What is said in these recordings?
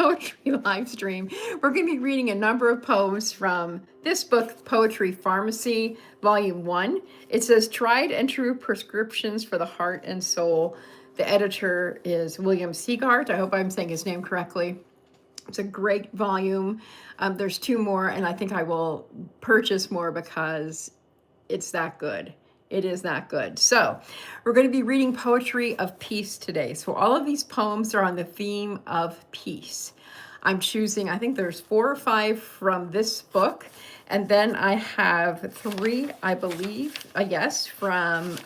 poetry live stream. We're going to be reading a number of poems from this book, Poetry Pharmacy, Volume 1. It says Tried and True Prescriptions for the Heart and Soul. The editor is William Sieghart. I hope I'm saying his name correctly. It's a great volume. There's 2 more, and I think I will purchase more because it's that good. It is that good. So we're going to be reading poetry of peace today. So all of these poems are on the theme of peace. I'm choosing, I think there's 4 or 5 from this book. And then I have 3, I believe, yes, from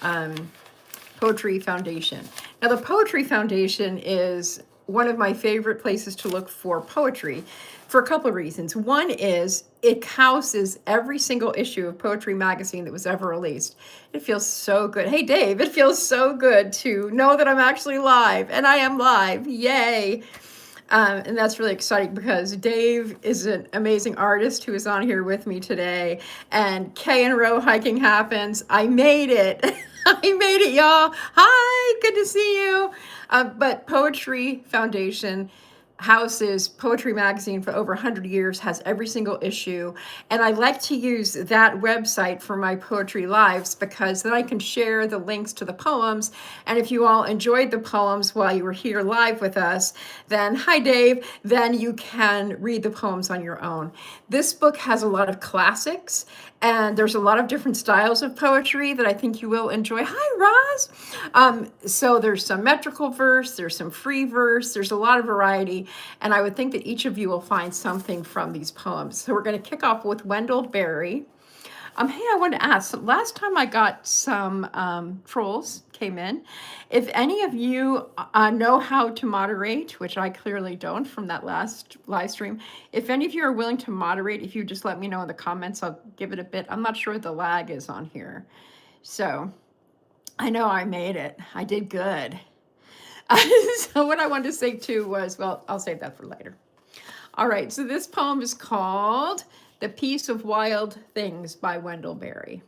Poetry Foundation. Now the Poetry Foundation is one of my favorite places to look for poetry for a couple of reasons. One is it houses every single issue of Poetry Magazine that was ever released. It feels so good. Hey, Dave, it feels so good to know that I'm actually live, and I am live. Yay. And that's really exciting because Dave is an amazing artist who is on here with me today. And K and Row Hiking happens. I made it. I made it, y'all. Hi, good to see you. But Poetry Foundation houses Poetry Magazine for over 100 years, has every single issue. And I like to use that website for my poetry lives because then I can share the links to the poems. And if you all enjoyed the poems while you were here live with us, then hi Dave, then you can read the poems on your own. This book has a lot of classics and there's a lot of different styles of poetry that I think you will enjoy. Hi, Roz. So there's some metrical verse, there's some free verse, there's a lot of variety. And I would think that each of you will find something from these poems. So we're going to kick off with Wendell Berry. Hey, I wanted to ask, last time I got some trolls came in. If any of you know how to moderate, which I clearly don't from that last live stream, if any of you are willing to moderate, if you just let me know in the comments, I'll give it a bit. I'm not sure what the lag is on here. So I know I made it. I did good. So what I wanted to say too was, well, I'll save that for later. All right, so this poem is called The Peace of Wild Things by Wendell Berry.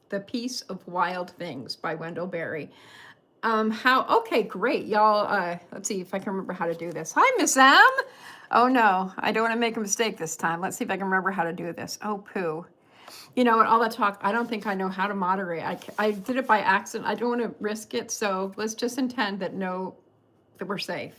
The Peace of Wild Things by Wendell Berry. Okay, great, y'all. Let's see if I can remember how to do this. Hi, Miss M. Oh no, I don't want to make a mistake this time. Let's see if I can remember how to do this. Oh, poo. You know, all that talk, I don't think I know how to moderate. I did it by accident. I don't want to risk it, so let's just intend that we're safe.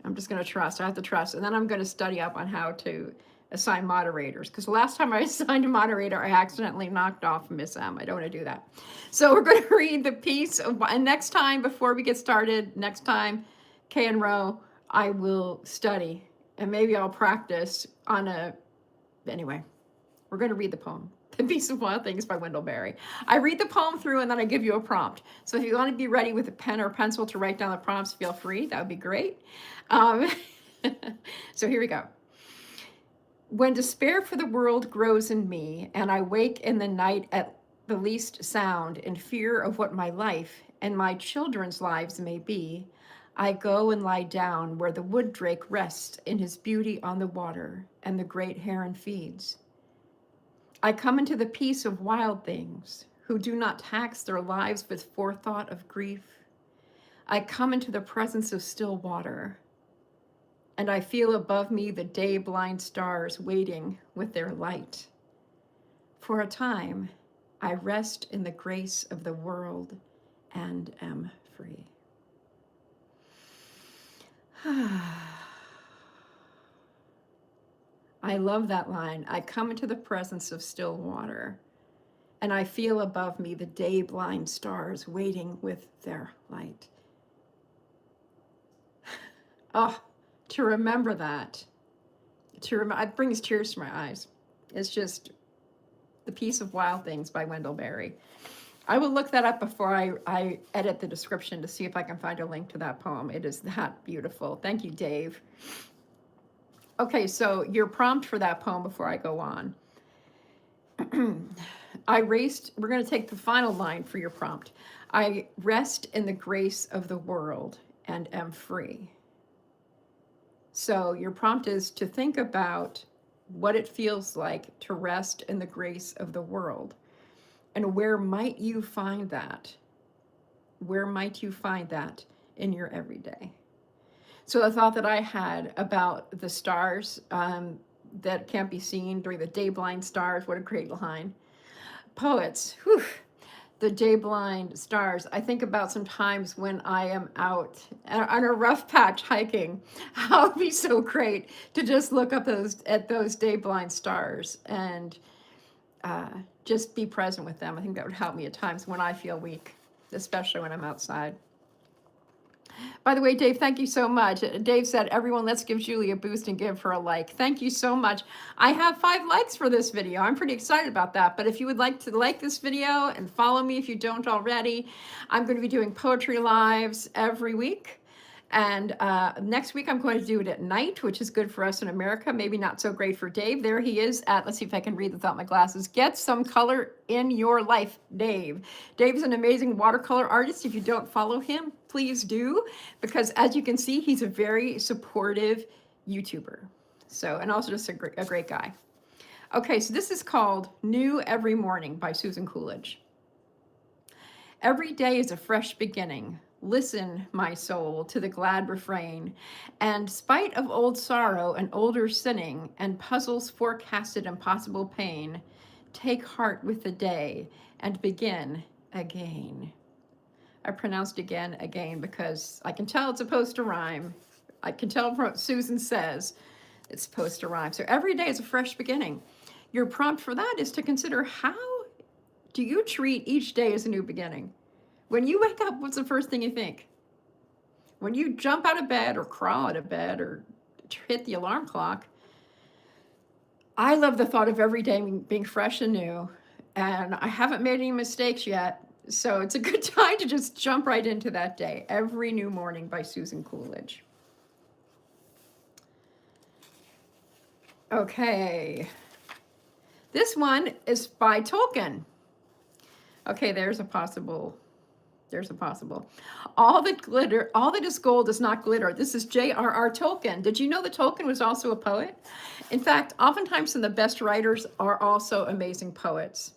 I'm just going to trust. I have to trust. And then I'm going to study up on how to assign moderators. Because the last time I assigned a moderator, I accidentally knocked off Miss M. I don't want to do that. So we're going to read the piece. And next time, before we get started, next time, K and Row, I will study. And maybe I'll practice on anyway, we're going to read the poem. The Peace of Wild Things by Wendell Berry. I read the poem through and then I give you a prompt. So if you want to be ready with a pen or pencil to write down the prompts, feel free. That would be great. So here we go. When despair for the world grows in me, and I wake in the night at the least sound in fear of what my life and my children's lives may be, I go and lie down where the wood drake rests in his beauty on the water and the great heron feeds. I come into the peace of wild things who do not tax their lives with forethought of grief. I come into the presence of still water, and I feel above me the day-blind stars waiting with their light. For a time, I rest in the grace of the world and am free. I love that line. I come into the presence of still water, and I feel above me the day-blind stars waiting with their light. Oh, to remember that, it brings tears to my eyes. It's just The Peace of Wild Things by Wendell Berry. I will look that up before I edit the description to see if I can find a link to that poem. It is that beautiful. Thank you, Dave. Okay, so your prompt for that poem before I go on. We're going to take the final line for your prompt. I rest in the grace of the world and am free. So your prompt is to think about what it feels like to rest in the grace of the world. And where might you find that? Where might you find that in your everyday? So the thought that I had about the stars that can't be seen during the day blind stars, what a great line. Poets, whew, the day blind stars. I think about sometimes when I am out on a rough patch hiking, how it'd be so great to just look up at those day blind stars and just be present with them. I think that would help me at times when I feel weak, especially when I'm outside. By the way, Dave, thank you so much. Dave said, everyone, let's give Julie a boost and give her a like. Thank you so much. I have 5 likes for this video. I'm pretty excited about that. But if you would like to like this video and follow me if you don't already, I'm going to be doing poetry lives every week. And next week, I'm going to do it at night, which is good for us in America. Maybe not so great for Dave. There he is at, let's see if I can read without my glasses. Get some color in your life, Dave. Dave's an amazing watercolor artist. If you don't follow him, please do. Because as you can see, he's a very supportive YouTuber. So, and also just a great guy. Okay, so this is called New Every Morning by Susan Coolidge. Every day is a fresh beginning. Listen, my soul, to the glad refrain, and spite of old sorrow and older sinning, and puzzles forecasted impossible pain, take heart with the day, and begin again. I pronounced again because I can tell it's supposed to rhyme. I can tell from what Susan says it's supposed to rhyme. So every day is a fresh beginning. Your prompt for that is to consider, how do you treat each day as a new beginning? When you wake up, what's the first thing you think? When you jump out of bed or crawl out of bed or hit the alarm clock, I love the thought of every day being fresh and new, and I haven't made any mistakes yet, so it's a good time to just jump right into that day. Every New Morning by Susan Coolidge. Okay, this one is by Tolkien. Okay, there's a possible. All that is gold does not glitter. This is J.R.R. Tolkien. Did you know that Tolkien was also a poet? In fact, oftentimes some of the best writers are also amazing poets.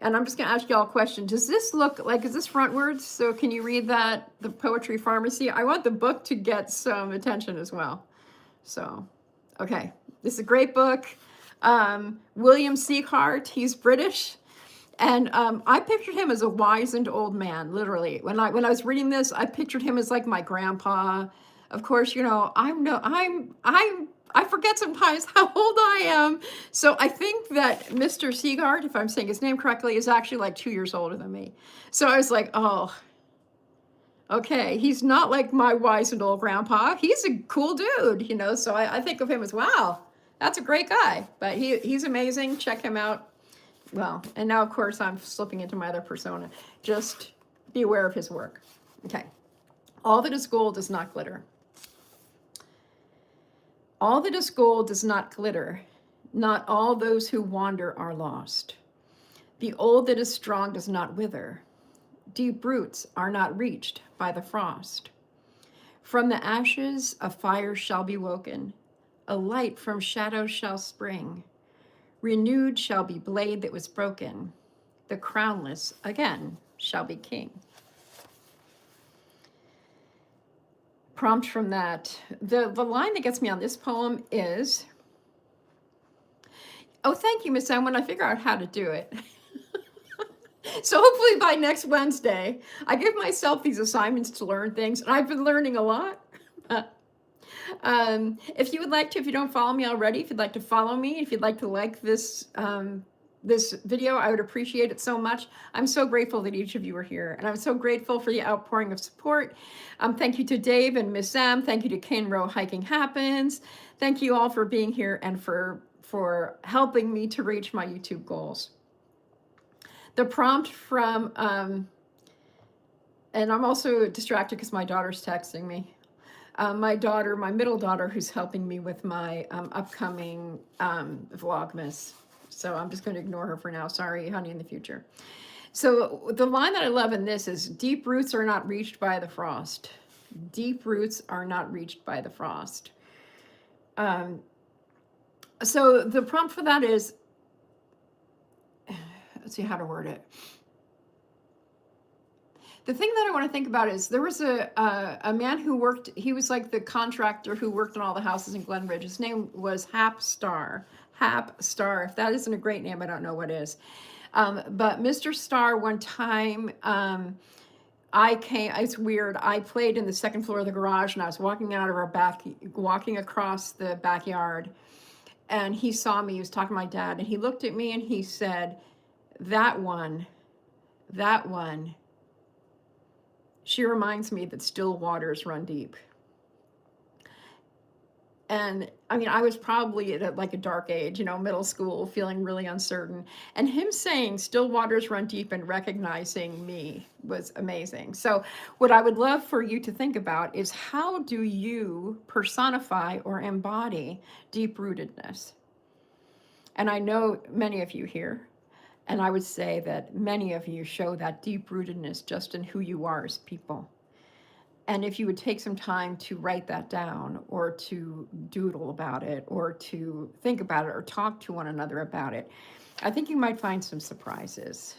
And I'm just going to ask you all a question. Does this look like, is this frontwards? So can you read that, The Poetry Pharmacy? I want the book to get some attention as well. So, okay. This is a great book. William Sieghart, he's British. And I pictured him as a wizened old man, literally. When I was reading this, I pictured him as like my grandpa. Of course, you know, I forget sometimes how old I am. So I think that Mr. Sieghart, if I'm saying his name correctly, is actually like 2 years older than me. So I was like, oh, okay, he's not like my wizened old grandpa. He's a cool dude, you know. So I think of him as, wow, that's a great guy. But he's amazing. Check him out. Well, and now, of course, I'm slipping into my other persona. Just be aware of his work. Okay. All that is gold does not glitter. All that is gold does not glitter. Not all those who wander are lost. The old that is strong does not wither. Deep roots are not reached by the frost. From the ashes a fire shall be woken. A light from shadows shall spring. Renewed shall be blade that was broken. The crownless again shall be king. Prompt from that. The line that gets me on this poem is, oh, thank you, Miss M, when I figure out how to do it. So hopefully by next Wednesday, I give myself these assignments to learn things, and I've been learning a lot. If you would like to, if you don't follow me already, if you'd like to follow me, if you'd like to like this this video, I would appreciate it so much. I'm so grateful that each of you are here, and I'm so grateful for the outpouring of support. Thank you to Dave and Miss Sam. Thank you to Cane Row Hiking Happens. Thank you all for being here and for helping me to reach my YouTube goals. The prompt from, and I'm also distracted because my daughter's texting me. My middle daughter, who's helping me with my upcoming Vlogmas. So I'm just going to ignore her for now. Sorry, honey, in the future. So the line that I love in this is, deep roots are not reached by the frost. Deep roots are not reached by the frost. So the prompt for that is, let's see how to word it. The thing that I want to think about is there was a man who worked, he was like the contractor who worked on all the houses in Glenridge. His name was Hap Starr. Hap Starr. If that isn't a great name, I don't know what is. But Mr. Starr, one time, it's weird. I played in the second floor of the garage, and I was walking out of walking across the backyard, and he saw me. He was talking to my dad, and he looked at me and he said, that one, she reminds me that still waters run deep. And I mean, I was probably at like a dark age, middle school, feeling really uncertain. And him saying still waters run deep and recognizing me was amazing. So what I would love for you to think about is, how do you personify or embody deep-rootedness? And I know many of you here, and I would say that many of you show that deep-rootedness just in who you are as people. And if you would take some time to write that down, or to doodle about it, or to think about it, or talk to one another about it, I think you might find some surprises.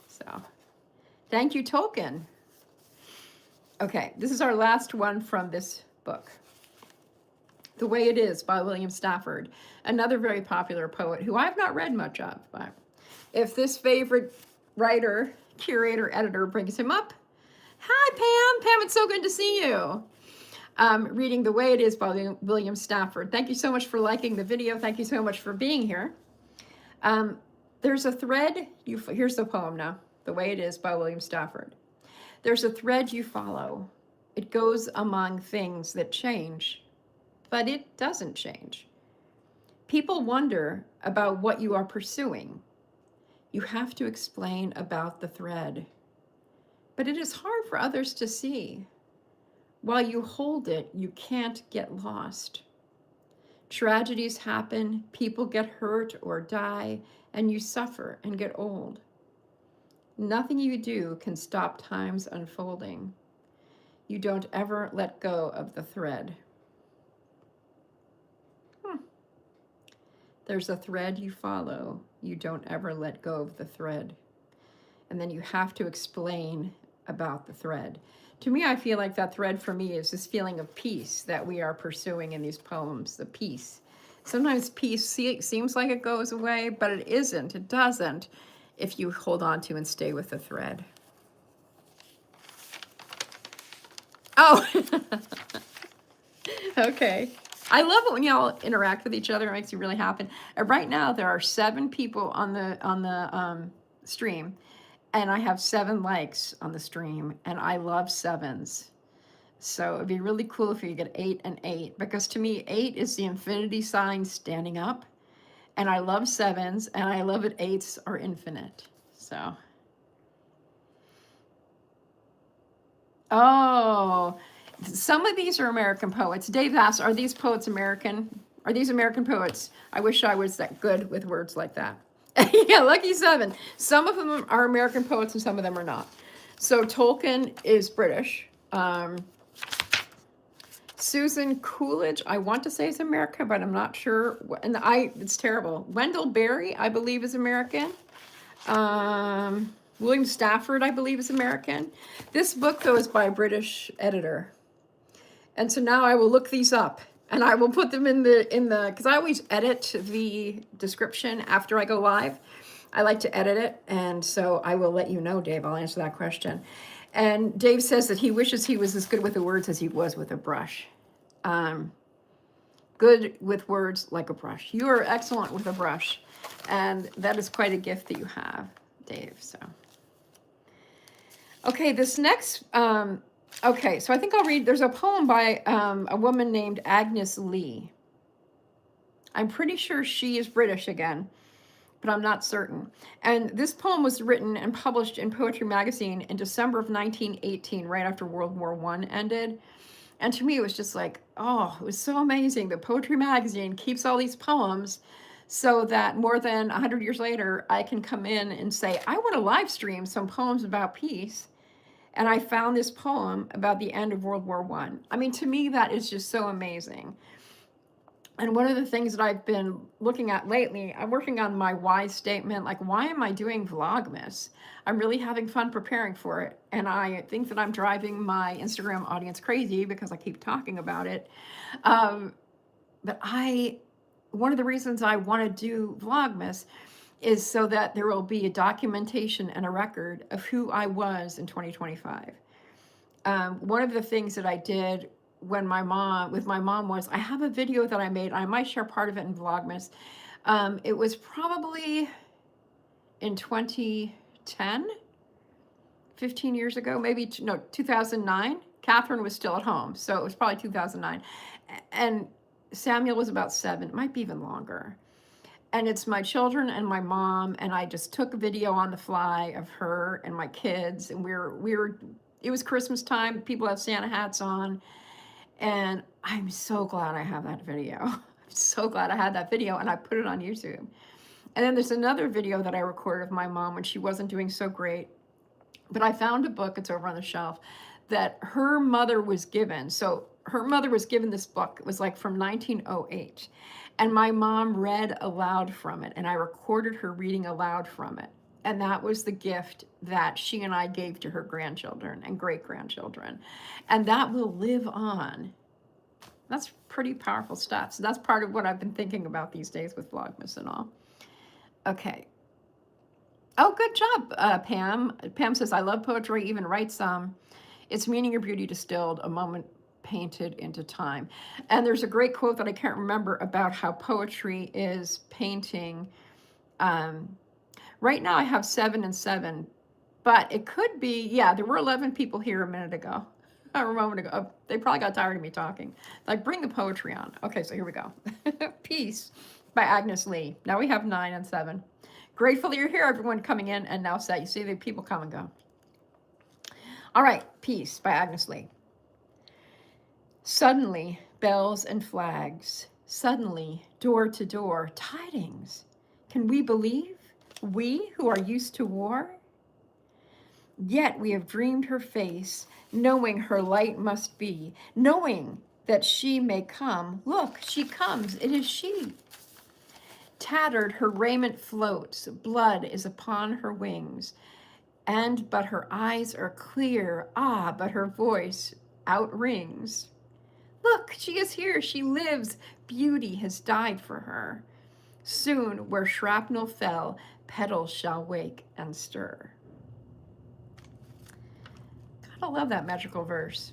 So, thank you, Tolkien. Okay, this is our last one from this book. The Way It Is by William Stafford, another very popular poet who I've not read much of, but if this favorite writer, curator, editor brings him up, hi, Pam. Pam, it's so good to see you. Reading The Way It Is by William Stafford. Thank you so much for liking the video. Thank you so much for being here. There's a thread. Here's the poem now. The Way It Is by William Stafford. There's a thread you follow. It goes among things that change, but it doesn't change. People wonder about what you are pursuing. You have to explain about the thread. But it is hard for others to see. While you hold it, you can't get lost. Tragedies happen, people get hurt or die, and you suffer and get old. Nothing you do can stop time's unfolding. You don't ever let go of the thread. There's a thread you follow. You don't ever let go of the thread. And then you have to explain about the thread. To me, I feel like that thread for me is this feeling of peace that we are pursuing in these poems, the peace. Sometimes peace seems like it goes away, but it isn't. It doesn't if you hold on to and stay with the thread. Oh, okay. I love it when y'all interact with each other. It makes you really happy. Right now, there are 7 people on the stream. And I have 7 likes on the stream, and I love 7s. So it'd be really cool if you get 8 and 8, because to me, 8 is the infinity sign standing up, and I love 7s, and I love it 8s are infinite. So, oh, some of these are American poets. Dave asks, are these poets American? Are these American poets? I wish I was that good with words like that. Yeah, lucky 7. Some of them are American poets and some of them are not. So Tolkien is British. Susan Coolidge, I want to say is American, but I'm not sure. And it's terrible. Wendell Berry, I believe, is American. William Stafford, I believe, is American. This book, though, is by a British editor. And so now I will look these up. And I will put them in the, because I always edit the description after I go live. I like to edit it. And so I will let you know, Dave. I'll answer that question. And Dave says that he wishes he was as good with the words as he was with a brush. Good with words like a brush. You are excellent with a brush. And that is quite a gift that you have, Dave. So, okay, this next... okay, so I think I'll read, there's a poem by a woman named Agnes Lee. I'm pretty sure she is British again, but I'm not certain. And this poem was written and published in Poetry Magazine in December of 1918, right after World War I ended. And to me, it was just like, oh, it was so amazing. The Poetry Magazine keeps all these poems so that more than 100 years later, I can come in and say, I want to live stream some poems about peace. And I found this poem about the end of World War I. I mean, to me, that is just so amazing. And one of the things that I've been looking at lately, I'm working on my why statement. Like, why am I doing Vlogmas? I'm really having fun preparing for it. And I think that I'm driving my Instagram audience crazy because I keep talking about it. But one of the reasons I want to do Vlogmas is so that there will be a documentation and a record of who I was in 2025. One of the things that I did with my mom was, I have a video that I made. I might share part of it in Vlogmas. It was probably in 2010, 15 years ago, maybe, no, 2009. Catherine was still at home, so it was probably 2009. And Samuel was about 7, it might be even longer. And it's my children and my mom, and I just took a video on the fly of her and my kids, and it was Christmas time, people have Santa hats on, and I'm so glad I have that video. I'm so glad I had that video, and I put it on YouTube. And then there's another video that I recorded of my mom when she wasn't doing so great, but I found a book, it's over on the shelf, that her mother was given. So her mother was given this book. It was like from 1908. And my mom read aloud from it, and I recorded her reading aloud from it. And that was the gift that she and I gave to her grandchildren and great-grandchildren. And that will live on. That's pretty powerful stuff. So that's part of what I've been thinking about these days with Vlogmas and all. Okay. Oh, good job, Pam. Pam says, I love poetry, even write some. It's meaning or beauty distilled, a moment painted into time. And there's a great quote that I can't remember about how poetry is painting. Right now I have 7 and 7, but it could be, yeah, there were 11 people here a minute ago. Or a moment ago. Oh, they probably got tired of me talking. Like, bring the poetry on. Okay, so here we go. Peace by Agnes Lee. Now we have 9 and 7. Grateful that you're here, everyone coming in and now set. You see the people come and go. All right, Peace by Agnes Lee. Suddenly, bells and flags. Suddenly, door to door, tidings. Can we believe? We who are used to war? Yet we have dreamed her face, knowing her light must be, knowing that she may come. Look, she comes, it is she. Tattered her raiment floats, blood is upon her wings, and but her eyes are clear, but her voice outrings. Look, she is here, she lives, beauty has died for her. Soon, where shrapnel fell, petals shall wake and stir. God, I love that magical verse.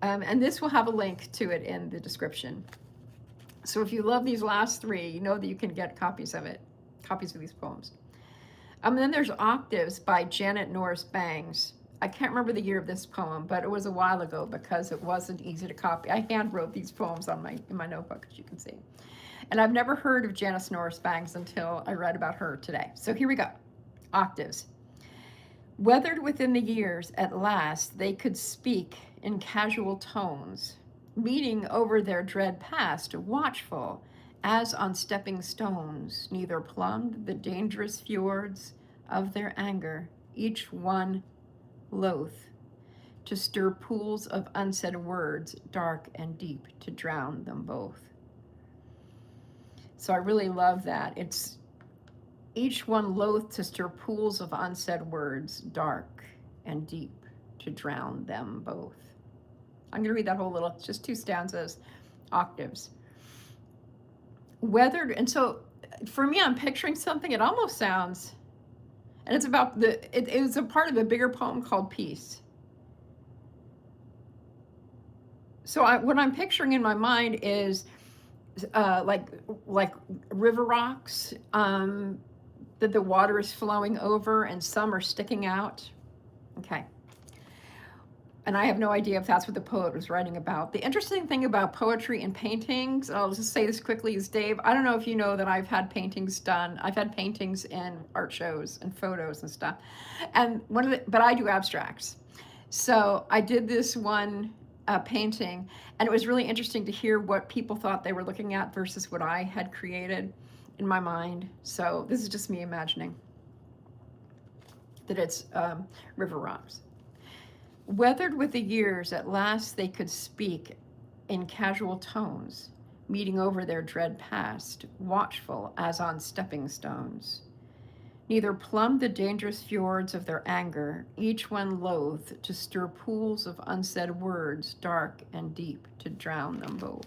And this will have a link to it in the description. So if you love these last 3, you know that you can get copies of these poems. And then there's Octaves by Janet Norris Bangs. I can't remember the year of this poem, but it was a while ago because it wasn't easy to copy. I hand wrote these poems in my notebook, as you can see. And I've never heard of Janice Norris Bangs until I read about her today. So here we go. Octaves. Weathered within the years, at last they could speak in casual tones, meeting over their dread past, watchful as on stepping stones, neither plumbed the dangerous fjords of their anger, each one loath to stir pools of unsaid words, dark and deep, to drown them both. So I really love that. It's each one loath to stir pools of unsaid words, dark and deep, to drown them both. I'm going to read that whole little, it's just 2 stanzas, Octaves. Weathered, and so for me, I'm picturing something, it almost sounds, and it's about it was a part of a bigger poem called Peace. So what I'm picturing in my mind is like river rocks that the water is flowing over and some are sticking out. Okay. And I have no idea if that's what the poet was writing about. The interesting thing about poetry and paintings, and I'll just say this quickly, is Dave, I don't know if you know that I've had paintings done. I've had paintings in art shows and photos and stuff. And but I do abstracts. So I did this one painting, and it was really interesting to hear what people thought they were looking at versus what I had created in my mind. So this is just me imagining that it's river rocks. Weathered with the years, at last they could speak in casual tones, meeting over their dread past, watchful as on stepping stones. Neither plumbed the dangerous fjords of their anger, each one loath to stir pools of unsaid words, dark and deep, to drown them both.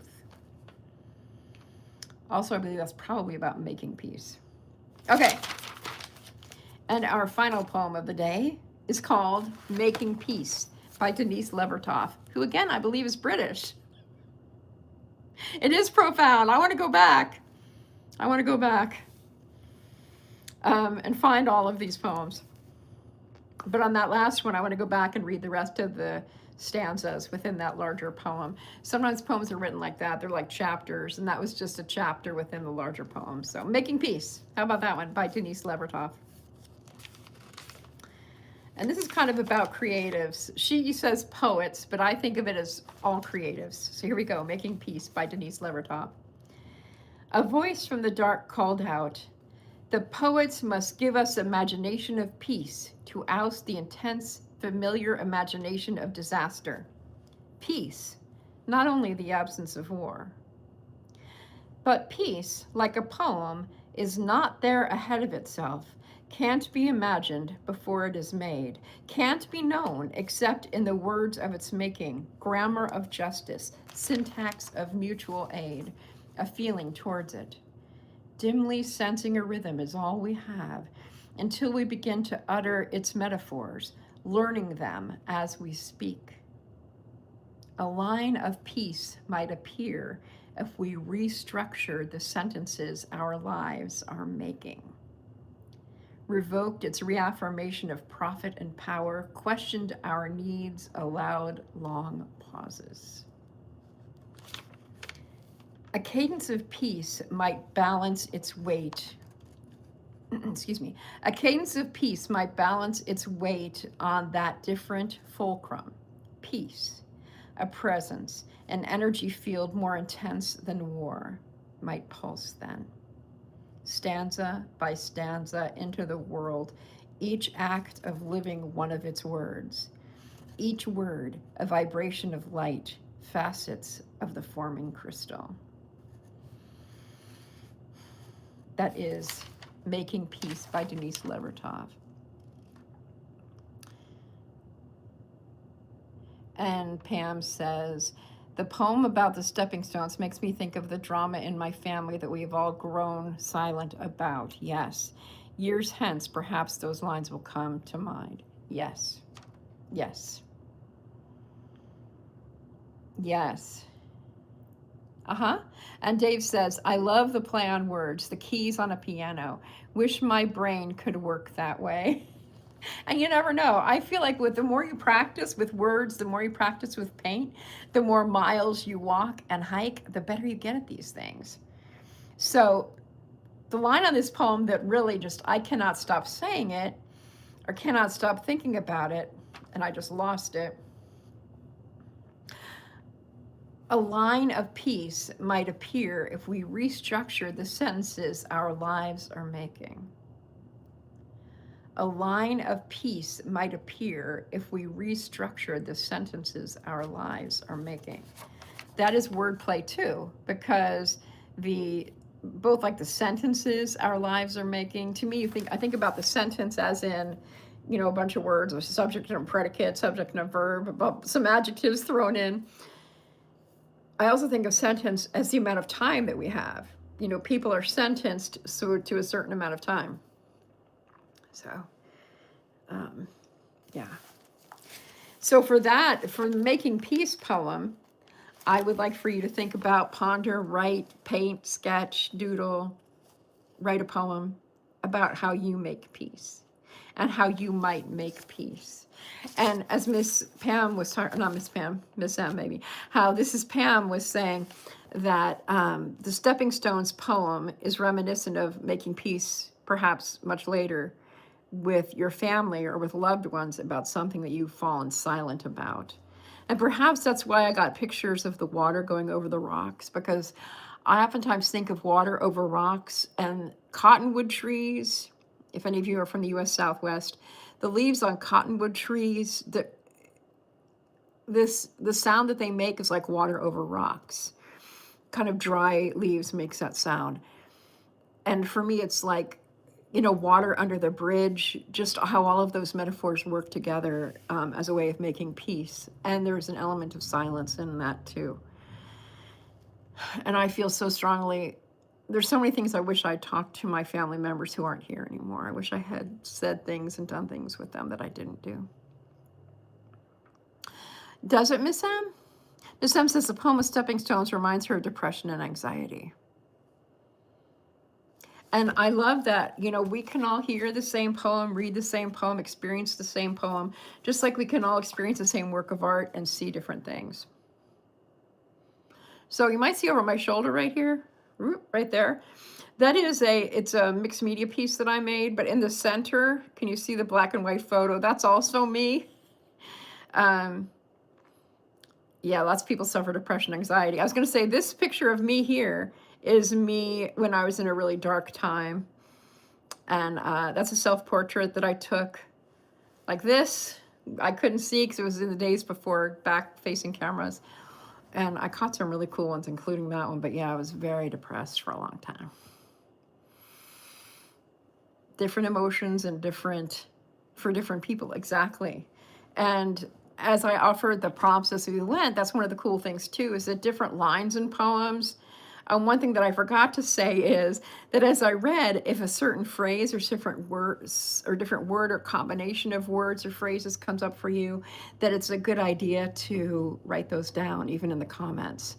Also, I believe that's probably about making peace. Okay. And our final poem of the day is called Making Peace by Denise Levertov, who again, I believe is British. It is profound. I want to go back. And find all of these poems. But on that last one, I want to go back and read the rest of the stanzas within that larger poem. Sometimes poems are written like that. They're like chapters, and that was just a chapter within the larger poem. So Making Peace. How about that one by Denise Levertov? And this is kind of about creatives. She says poets, but I think of it as all creatives. So here we go, Making Peace by Denise Levertov. A voice from the dark called out, the poets must give us imagination of peace to oust the intense, familiar imagination of disaster. Peace, not only the absence of war. But peace, like a poem, is not there ahead of itself, can't be imagined before it is made, can't be known except in the words of its making, grammar of justice, syntax of mutual aid, a feeling towards it. Dimly sensing a rhythm is all we have, until we begin to utter its metaphors, learning them as we speak. A line of peace might appear if we restructured the sentences our lives are making. Revoked its reaffirmation of profit and power, questioned our needs, allowed long pauses. A cadence of peace might balance its weight. Excuse me. A cadence of peace might balance its weight on that different fulcrum. Peace, a presence, an energy field more intense than war, might pulse then. Stanza by stanza into the world, each act of living one of its words, each word a vibration of light, facets of the forming crystal. That is Making Peace by Denise Levertov. And Pam says, the poem about the stepping stones makes me think of the drama in my family that we've all grown silent about. Yes. Years hence, perhaps those lines will come to mind. Yes. Yes. Yes. And Dave says, I love the play on words, the keys on a piano. Wish my brain could work that way. And you never know. I feel like the more you practice with words, the more you practice with paint, the more miles you walk and hike, the better you get at these things. So the line on this poem that really just, I cannot stop saying it or cannot stop thinking about it, and I just lost it. A line of peace might appear if we restructure the sentences our lives are making. A line of peace might appear if we restructure the sentences our lives are making. That is wordplay too, because both like the sentences our lives are making, to me, I think about the sentence as in, a bunch of words, a subject and a predicate, subject and a verb, some adjectives thrown in. I also think of sentence as the amount of time that we have. People are sentenced to a certain amount of time. So, yeah. So for the Making Peace poem, I would like for you to think about, ponder, write, paint, sketch, doodle, write a poem about how you make peace and how you might make peace. And as Miss Pam was talking, not Miss Pam, Miss M maybe, how this is Pam was saying that the Stepping Stones poem is reminiscent of making peace, perhaps much later, with your family or with loved ones about something that you've fallen silent about. And perhaps that's why I got pictures of the water going over the rocks, because I oftentimes think of water over rocks and cottonwood trees. If any of you are from the U.S. Southwest, the leaves on cottonwood trees, the sound that they make is like water over rocks. Kind of dry leaves makes that sound. And for me, it's like, water under the bridge, just how all of those metaphors work together as a way of making peace. And there's an element of silence in that too. And I feel so strongly, there's so many things I wish I talked to my family members who aren't here anymore. I wish I had said things and done things with them that I didn't do. Does it, Miss M? Miss M says the poem of Stepping Stones reminds her of depression and anxiety. And I love that, we can all hear the same poem, read the same poem, experience the same poem, just like we can all experience the same work of art and see different things. So you might see over my shoulder right here, right there. That is it's a mixed media piece that I made, but in the center, can you see the black and white photo? That's also me. Yeah, lots of people suffer depression, anxiety. I was going to say this picture of me here is me when I was in a really dark time. And that's a self-portrait that I took like this. I couldn't see because it was in the days before back-facing cameras. And I caught some really cool ones, including that one. But yeah, I was very depressed for a long time. Different emotions and for different people, exactly. And as I offered the prompts as we went, that's one of the cool things too, is that different lines in poems. One thing that I forgot to say is that as I read, if a certain phrase or different words or different word or combination of words or phrases comes up for you, that it's a good idea to write those down, even in the comments.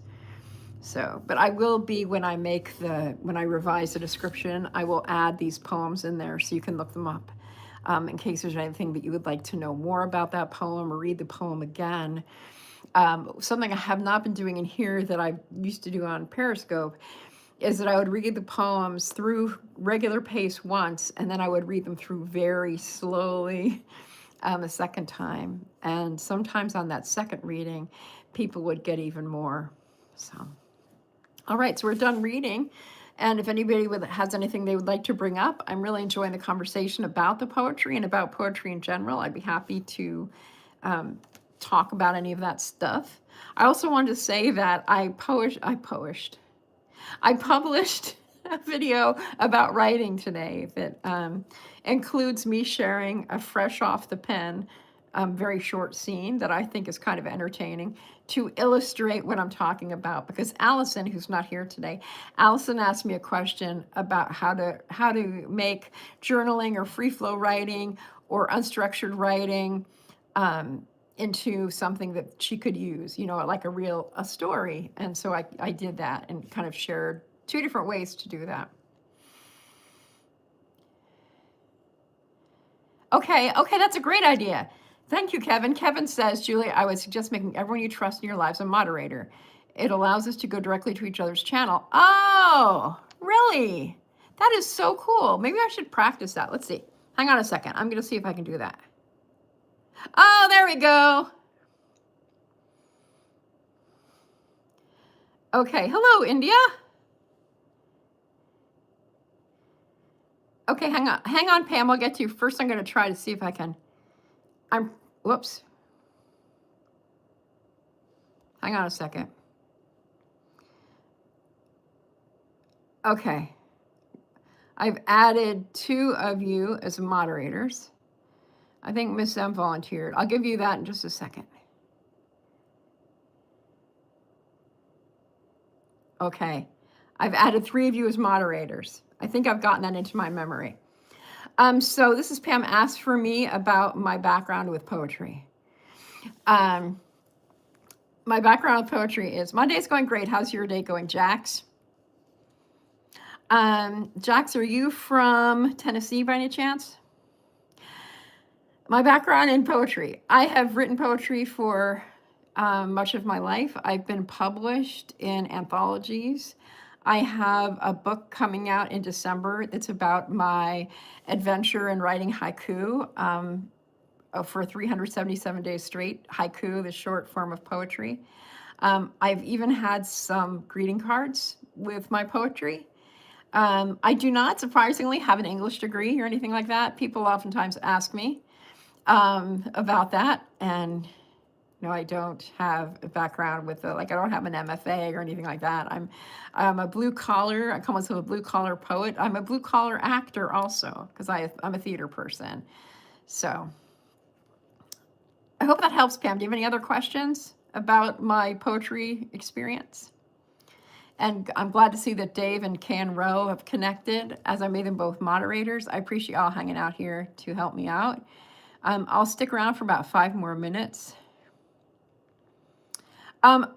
So, but I will be, when I revise the description, I will add these poems in there so you can look them up in case there's anything that you would like to know more about that poem or read the poem again. Something I have not been doing in here that I used to do on Periscope is that I would read the poems through regular pace once, and then I would read them through very slowly a second time. And sometimes on that second reading, people would get even more. So, all right, so we're done reading. And if anybody has anything they would like to bring up, I'm really enjoying the conversation about the poetry and about poetry in general. I'd be happy to talk about any of that stuff. I also wanted to say that I published a video about writing today that includes me sharing a fresh off the pen, very short scene that I think is kind of entertaining to illustrate what I'm talking about. Because Allison, who's not here today, Allison asked me a question about how to make journaling or free flow writing or unstructured writing into something that she could use, like a story. And so I did that and kind of shared 2 different ways to do that. Okay, that's a great idea. Thank you, Kevin. Kevin says, Julie, I would suggest making everyone you trust in your lives a moderator. It allows us to go directly to each other's channel. Oh, really? That is so cool. Maybe I should practice that. Let's see. Hang on a second. I'm going to see if I can do that. Oh, there we go. Okay, hello, India. Okay, hang on, Pam, I'll get to you. First, I'm going to try to see if I can. Whoops. Hang on a second. Okay. I've added 2 of you as moderators. I think Miss M volunteered. I'll give you that in just a second. Okay. I've added 3 of you as moderators. I think I've gotten that into my memory. So this is Pam asked for me about my background with poetry. My background with poetry is, my day's going great. How's your day going, Jax? Jax, are you from Tennessee by any chance? My background in poetry. I have written poetry for much of my life. I've been published in anthologies. I have a book coming out in December that's about my adventure in writing haiku for 377 days straight. Haiku, the short form of poetry. I've even had some greeting cards with my poetry. I do not, surprisingly, have an English degree or anything like that. People oftentimes ask me about that, and No, I don't have a background with I don't have an MFA or anything like that. I'm a blue collar. I call myself a blue collar poet. I'm a blue collar actor also because I'm a theater person. So I hope that helps, Pam. Do you have any other questions about my poetry experience? And I'm glad to see that Dave and Can Rowe have connected as I made them both moderators. I appreciate y'all hanging out here to help me out. I'll stick around for about 5 more minutes.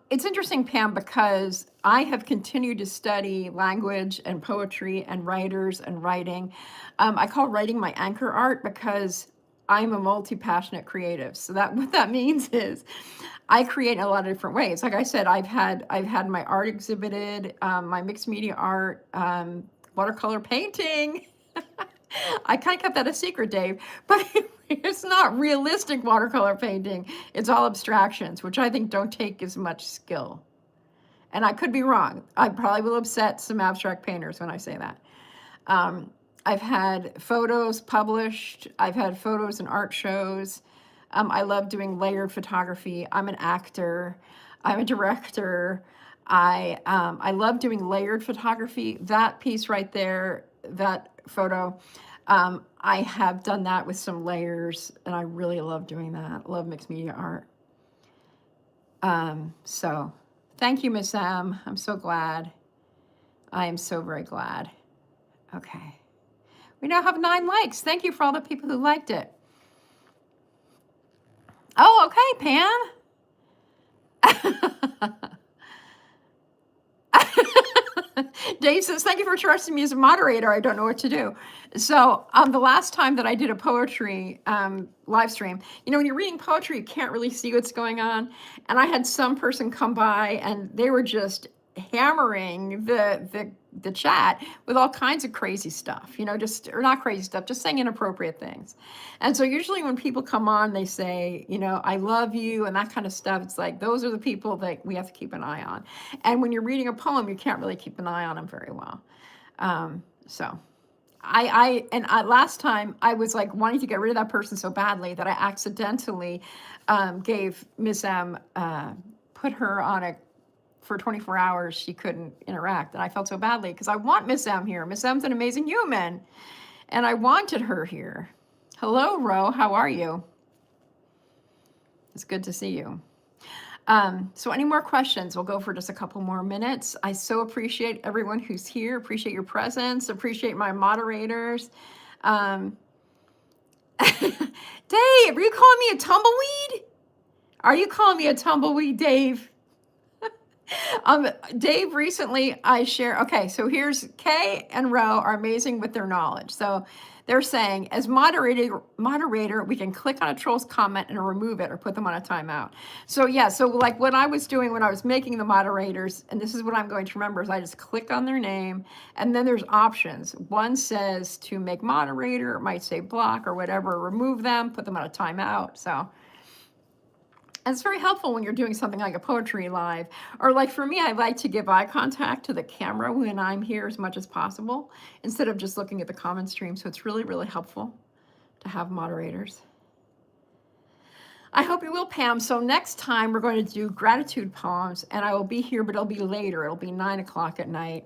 It's interesting, Pam, because I have continued to study language and poetry and writers and writing. I call writing my anchor art because I'm a multi-passionate creative. So that what that means is I create in a lot of different ways. Like I said, I've had my art exhibited, my mixed media art, watercolor painting. I kind of kept that a secret, Dave, but it's not realistic watercolor painting. It's all abstractions, which I think don't take as much skill. And I could be wrong. I probably will upset some abstract painters when I say that. I've had photos published. I've had photos in art shows. I love doing layered photography. I'm an actor. I'm a director. I love doing layered photography. That piece right there, that photo, I have done that with some layers, and I really love doing that. I love mixed media art. So thank you, Miss M. I'm so glad. I am so very glad. Okay. We now have 9 likes. Thank you for all the people who liked it. Oh, okay, Pam. Dave says, thank you for trusting me as a moderator. I don't know what to do. So the last time that I did a poetry live stream, when you're reading poetry, you can't really see what's going on. And I had some person come by and they were just hammering the chat with all kinds of crazy stuff, or not crazy stuff, just saying inappropriate things. And so usually when people come on, they say, I love you and that kind of stuff. It's like, those are the people that we have to keep an eye on. And when you're reading a poem, you can't really keep an eye on them very well. So last time I was like wanting to get rid of that person so badly that I accidentally gave Miss M, put her on for 24 hours, she couldn't interact. And I felt so badly because I want Miss M here. Miss M's an amazing human. And I wanted her here. Hello, Ro. How are you? It's good to see you. So any more questions? We'll go for just a couple more minutes. I so appreciate everyone who's here. Appreciate your presence. Appreciate my moderators. Dave, are you calling me a tumbleweed? Are you calling me a tumbleweed, Dave? Dave, recently I share, okay, so here's Kay and Ro are amazing with their knowledge. So they're saying, as moderator, we can click on a troll's comment and remove it or put them on a timeout. So yeah, so like what I was doing when I was making the moderators, and this is what I'm going to remember, is I just click on their name, and then there's options. One says to make moderator, it might say block or whatever, remove them, put them on a timeout, so. And it's very helpful when you're doing something like a poetry live. Or like for me, I like to give eye contact to the camera when I'm here as much as possible, instead of just looking at the comment stream. So it's really, really helpful to have moderators. I hope you will, Pam. So next time we're going to do gratitude poems, and I will be here, but it'll be later. It'll be 9 o'clock at night.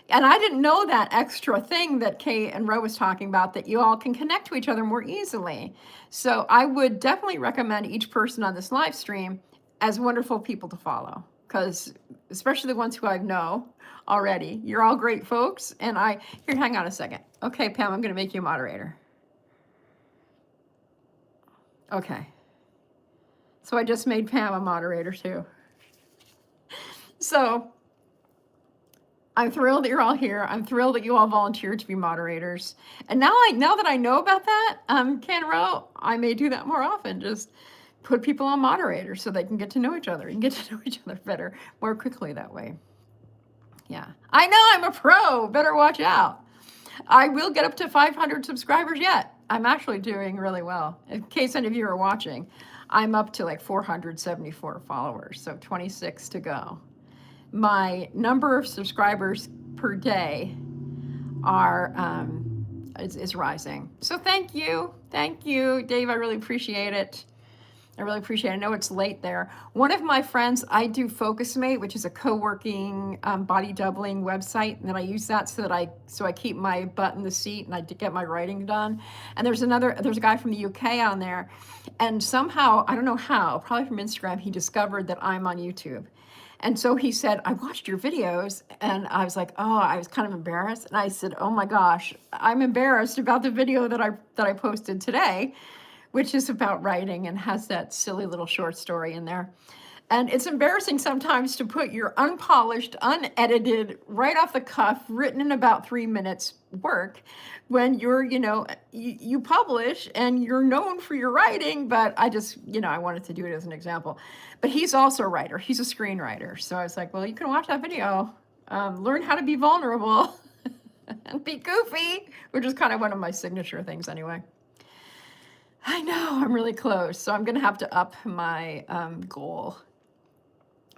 And I didn't know that extra thing that Kay and Ro was talking about, that you all can connect to each other more easily. So I would definitely recommend each person on this live stream as wonderful people to follow, because especially the ones who I know already. You're all great folks. And here, hang on a second. Okay, Pam, I'm going to make you a moderator. Okay. So I just made Pam a moderator too. So I'm thrilled that you're all here. I'm thrilled that you all volunteered to be moderators. And now that I know about that, Ken Rowe, I may do that more often. Just put people on moderators so they can get to know each other. You can get to know each other better, more quickly that way. Yeah, I know I'm a pro. Better watch out. I will get up to 500 subscribers yet. I'm actually doing really well. In case any of you are watching, I'm up to like 474 followers, so 26 to go. My number of subscribers per day is rising. So thank you, Dave. I really appreciate it. I really appreciate it. I know it's late there. One of my friends, I do FocusMate, which is a co-working body doubling website, and then I use that so that I keep my butt in the seat and I get my writing done. And there's a guy from the UK on there, and somehow, I don't know how, probably from Instagram, he discovered that I'm on YouTube. And so he said, I watched your videos, and I was like, oh, I was kind of embarrassed. And I said, oh my gosh, I'm embarrassed about the video that I posted today, which is about writing and has that silly little short story in there. And it's embarrassing sometimes to put your unpolished, unedited, right off the cuff, written in about 3 minutes work when you're, you publish and you're known for your writing, but I just, I wanted to do it as an example. But he's also a writer. He's a screenwriter. So I was like, well, you can watch that video, learn how to be vulnerable and be goofy, which is kind of one of my signature things anyway. I know, I'm really close, so I'm going to have to up my goal.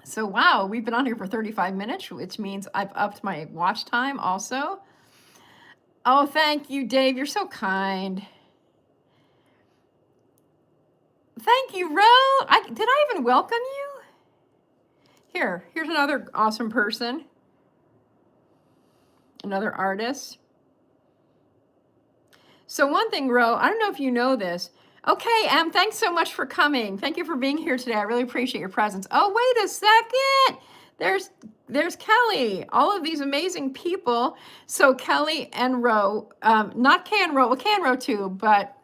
So, wow, we've been on here for 35 minutes, which means I've upped my watch time also. Oh, thank you, Dave. You're so kind. Thank you, Ro. Did I even welcome you? Here's another awesome person. Another artist. So one thing, Ro, I don't know if you know this. Okay, Em, thanks so much for coming. Thank you for being here today. I really appreciate your presence. Oh, wait a second. There's Kelly. All of these amazing people. So Kelly and Ro, not Kay and Ro, well, Kay and Ro too, but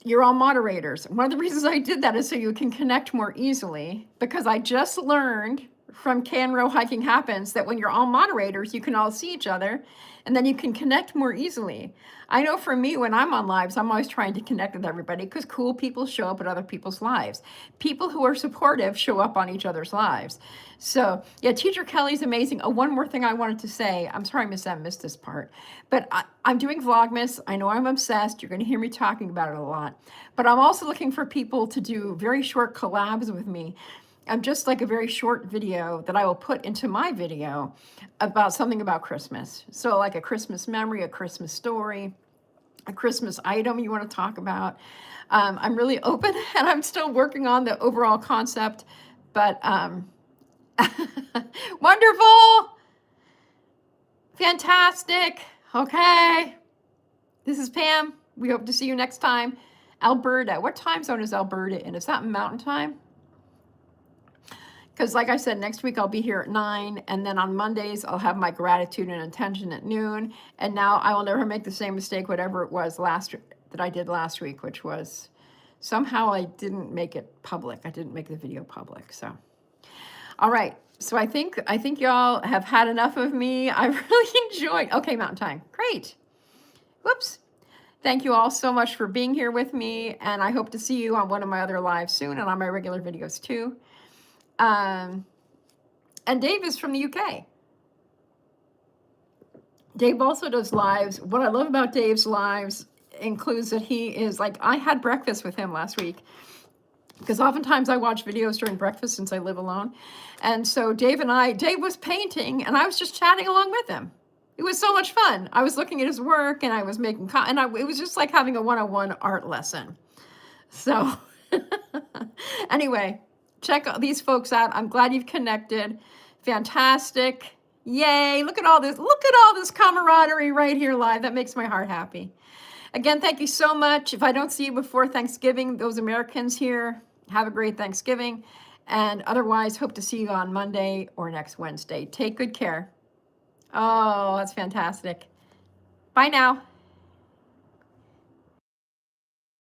you're all moderators. One of the reasons I did that is so you can connect more easily, because I just learned from Kay and Ro Hiking Happens that when you're all moderators, you can all see each other and then you can connect more easily. I know for me, when I'm on lives, I'm always trying to connect with everybody because cool people show up in other people's lives. People who are supportive show up on each other's lives. So yeah, Teacher Kelly's amazing. Oh, one more thing I wanted to say. I'm sorry, Miss M missed this part, but I'm doing Vlogmas. I know I'm obsessed. You're going to hear me talking about it a lot, but I'm also looking for people to do very short collabs with me. I'm just like a very short video that I will put into my video about something about Christmas. So like a Christmas memory, a Christmas story, a Christmas item you want to talk about. I'm really open and I'm still working on the overall concept, but wonderful, fantastic. Okay. This is Pam. We hope to see you next time. Alberta. What time zone is Alberta in? Is that Mountain Time? Because like I said, next week I'll be here at 9, and then on Mondays I'll have my gratitude and intention at noon. And now I will never make the same mistake, whatever it was that I did last week, which was somehow I didn't make it public. I didn't make the video public. So, all right. So I think y'all have had enough of me. I really enjoyed. Okay, Mountain Time. Great. Whoops. Thank you all so much for being here with me, and I hope to see you on one of my other lives soon and on my regular videos too. And Dave is from the UK. Dave also does lives. What I love about Dave's lives includes that he is like, I had breakfast with him last week because oftentimes I watch videos during breakfast since I live alone. And so Dave was painting and I was just chatting along with him. It was so much fun. I was looking at his work and I was making, it was just like having a one-on-one art lesson. So anyway, check these folks out. I'm glad you've connected. Fantastic. Yay. Look at all this. Look at all this camaraderie right here live. That makes my heart happy. Again, thank you so much. If I don't see you before Thanksgiving, those Americans here, have a great Thanksgiving. And otherwise, hope to see you on Monday or next Wednesday. Take good care. Oh, that's fantastic. Bye now.